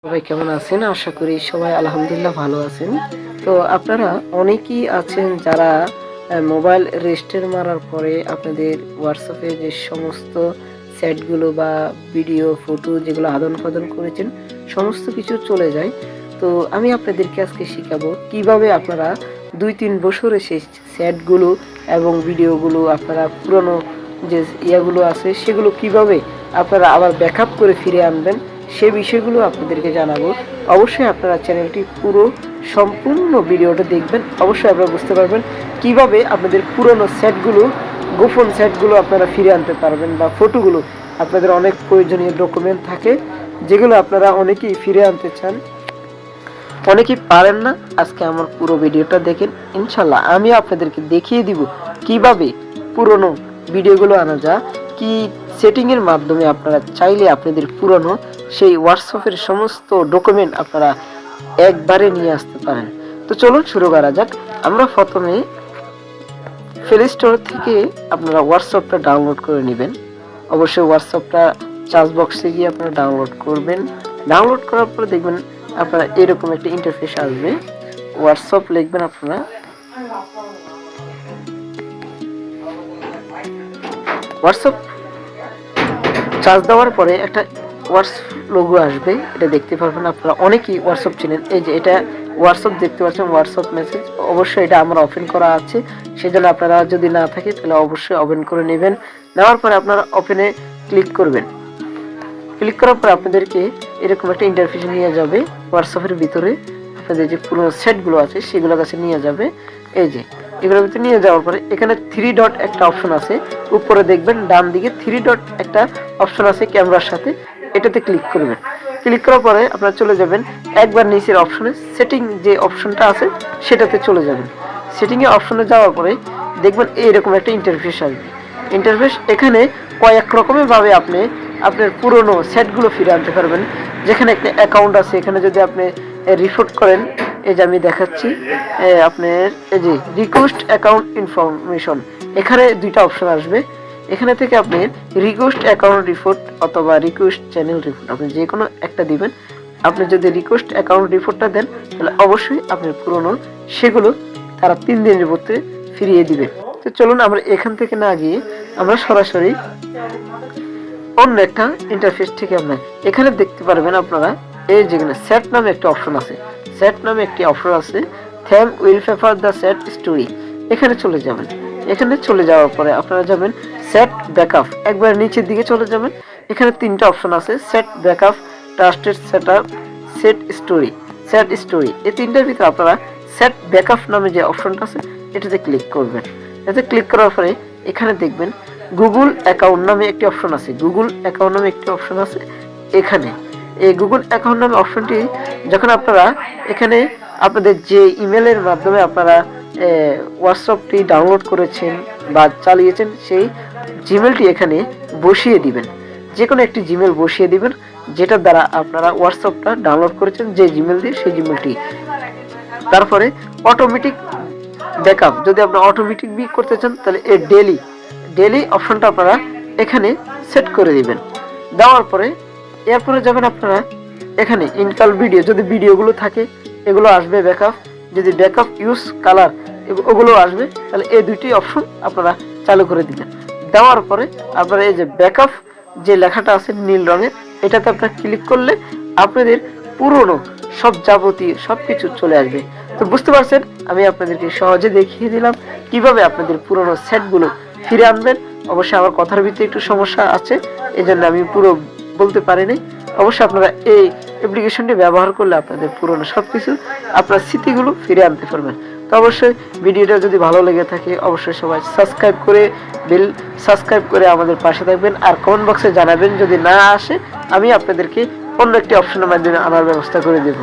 সবাই কেমন আছেন? আশা করি সবাই আলহামদুলিল্লাহ ভালো আছেন। তো আপনারা অনেকেই আছেন যারা মোবাইল রেজিস্টার মারার পরে আপনাদের হোয়াটসঅ্যাপে যে সমস্ত চ্যাটগুলো বা ভিডিও, ফটো যেগুলো আদান-প্রদান করেছেন সমস্ত কিছু চলে যায়। তো আমি আপনাদেরকে আজকে শিখাবো কিভাবে আপনারা ২-৩ বছরের সেই চ্যাটগুলো এবং ভিডিওগুলো আপনারা পুরনো যে ইয়াগুলো আছে সেগুলো কিভাবে আপনারা আবার ব্যাকআপ করে ফিরে আনবেন সে বিষয়গুলো আপনাদেরকে জানাবো। অবশ্যই আপনারা চ্যানেলটি পুরো সম্পূর্ণ ভিডিওটা দেখবেন। অবশ্যই আপনারা বুঝতে পারবেন কিভাবে আপনাদের পুরনো সেটগুলো, গোপন সেটগুলো আপনারা ফিরে আনতে পারবেন বা ফটোগুলো আপনাদের অনেক প্রয়োজনীয় ডকুমেন্ট থাকে যেগুলো আপনারা অনেকেই ফিরে আনতে চান, অনেকেই পারেন না। আজকে আমার পুরো ভিডিওটা দেখেন, ইনশাল্লাহ আমি আপনাদেরকে দেখিয়ে দিব কিভাবে পুরনো ভিডিওগুলো আনা যায়, কি সেটিংয়ের মাধ্যমে আপনারা চাইলে আপনাদের পুরনো সেই হোয়াটসঅ্যাপের সমস্ত ডকুমেন্ট আপনারা একবারে নিয়ে আসতে পারেন। তো চলুন শুরু করা যাক। আমরা প্রথমে প্লে স্টোর থেকে আপনারা হোয়াটসঅ্যাপটা ডাউনলোড করে নেবেন। অবশ্যই হোয়াটসঅ্যাপটা সার্চ বক্সে গিয়ে আপনারা ডাউনলোড করবেন। ডাউনলোড করার পরে দেখবেন আপনারা এরকম একটা ইন্টারফেস আসবে। হোয়াটসঅ্যাপ লিখবেন আপনারা, হোয়াটসঅ্যাপ চার্জ দেওয়ার পরে একটা হোয়াটসঅ্যাপ লোগো আসবে, এটা দেখতে পারবেন আপনারা অনেকেই হোয়াটসঅ্যাপ চিনেন। এই যে এটা হোয়াটসঅ্যাপ দেখতে পাচ্ছেন, হোয়াটসঅ্যাপ মেসেজ। অবশ্যই এটা আমার ওপেন করা আছে, সেজন্য আপনারা যদি না থাকে তাহলে অবশ্যই ওপেন করে নেবেন। নেওয়ার পরে আপনারা ওপেনে ক্লিক করবেন। ক্লিক করার পর আপনাদেরকে এরকম একটা ইন্টারফেসে নিয়ে যাবে। হোয়াটসঅ্যাপের ভিতরে আপনাদের যে পুরো সেটগুলো আছে সেগুলোর কাছে নিয়ে যাবে। এই যে এগুলোর ভিতরে নিয়ে যাওয়ার পরে এখানে 3 ডট একটা অপশন আছে, উপরে দেখবেন ডান দিকে 3 ডট একটা অপশন আছে ক্যামেরার সাথে, এটাতে ক্লিক করবেন। ক্লিক করার পরে আপনারা চলে যাবেন একবার নিচের অপশনে, সেটিং যে অপশনটা আছে সেটাতে চলে যাবেন। সেটিংয়ে অপশনে যাওয়ার পরে দেখবেন এইরকম একটা ইন্টারফেস আসবে। ইন্টারফেস এখানে কয়েক রকমের ভাবে আপনি আপনার পুরনো সেটগুলো ফিরে আনতে পারবেন। যেখানে একটা অ্যাকাউন্ট আছে, এখানে যদি আপনি রিপোর্ট করেন, এই যে আমি দেখাচ্ছি আপনার এই যে রিকোয়েস্ট অ্যাকাউন্ট ইনফরমেশন, এখানে দুইটা অপশন আসবে। এখানে থেকে আপনি রিকোয়েস্ট অ্যাকাউন্ট রিপোর্ট অথবা রিকোয়েস্ট চ্যানেল রিপোর্ট আপনি যে কোনো একটা দিবেন। আপনি যদি রিকোয়েস্ট অ্যাকাউন্ট রিপোর্টটা দেন তাহলে অবশ্যই আপনার পুরনো সেগুলো তারা 3 দিনের মধ্যে ফিরিয়ে দিবে। তো চলুন আমরা এখান থেকে না গিয়ে আমরা সরাসরি অন্য একটা ইন্টারফেস থেকে আপনার এখানে দেখতে পারবেন আপনারা এই যেখানে সেট নামে একটা অপশন আছে, সেট নামে একটি অপশন আছে, them will paper the set story, এখানে চলে যাবেন। এখানে চলে যাওয়ার পরে আপনারা যাবেন সেট ব্যাকআপ, একবার নিচের দিকে চলে যাবেন। এখানে 3টা অপশন আছে, set backup, trusted setup, set story, set story. এই 3টার ভিতরে আপনারা সেট ব্যাকআপ নামে যে অপশনটা আছে এটাতে ক্লিক করবেন। এতে ক্লিক করার পরে এখানে দেখবেন গুগল অ্যাকাউন্ট নামে একটি অপশন আছে, গুগল অ্যাকাউন্ট নামে একটি অপশন আছে। এখানে এই গুগল অ্যাকাউন্ট নামে অপশনটি যখন আপনারা এখানে আপনাদের যে ইমেলের মাধ্যমে আপনারা হোয়াটসঅ্যাপটি ডাউনলোড করেছেন বা চালিয়েছেন সেই জিমেলটি এখানে বসিয়ে দিবেন। যে কোনো একটি জিমেল বসিয়ে দিবেন যেটার দ্বারা আপনারা হোয়াটসঅ্যাপটা ডাউনলোড করেছেন, যে জিমেল দিয়ে সেই জিমেলটি। তারপরে অটোমেটিক ব্যাকআপ, যদি আপনারা অটোমেটিক করতে চান তাহলে এই ডেলি অপশনটা আপনারা এখানে সেট করে দিবেন। দেওয়ার পরে এরপরে যাবেন আপনারা এখানে ইনকাল ভিডিও, যদি ভিডিওগুলো থাকে এগুলো আসবে ব্যাকআপ, যদি ব্যাকআপ ইউজ কালার ওগুলো আসবে, তাহলে এই দুইটি অপশন আপনারা চালু করে দিবেন। দেওয়ার পরে আপনারা এই যে ব্যাকআপ যে লেখাটা আছে নীল রঙের, এটাতে আপনারা ক্লিক করলে আপনাদের পুরনো সব যাবতীয় সব কিছু চলে আসবে। তো বুঝতে পারছেন, আমি আপনাদেরকে সহজে দেখিয়ে দিলাম কিভাবে আপনাদের পুরনো সেটগুলো ফিরে আনবেন। অবশ্যই আমার কথার ভিতরে একটু সমস্যা আছে, এই জন্য আমি পুরো বলতে পারিনি। অবশ্যই আপনারা এই অ্যাপ্লিকেশনটি ব্যবহার করলে আপনাদের পুরনো সব কিছু আপনার স্মৃতিগুলো ফিরে আনতে পারবেন। তো অবশ্যই ভিডিওটা যদি ভালো লেগে থাকে অবশ্যই সবাই সাবস্ক্রাইব করে আমাদের পাশে থাকবেন। আর কমেন্ট বক্সে জানাবেন যদি না আসে, আমি আপনাদেরকে অন্য একটি অপশনের মাধ্যমে আনার ব্যবস্থা করে দেব।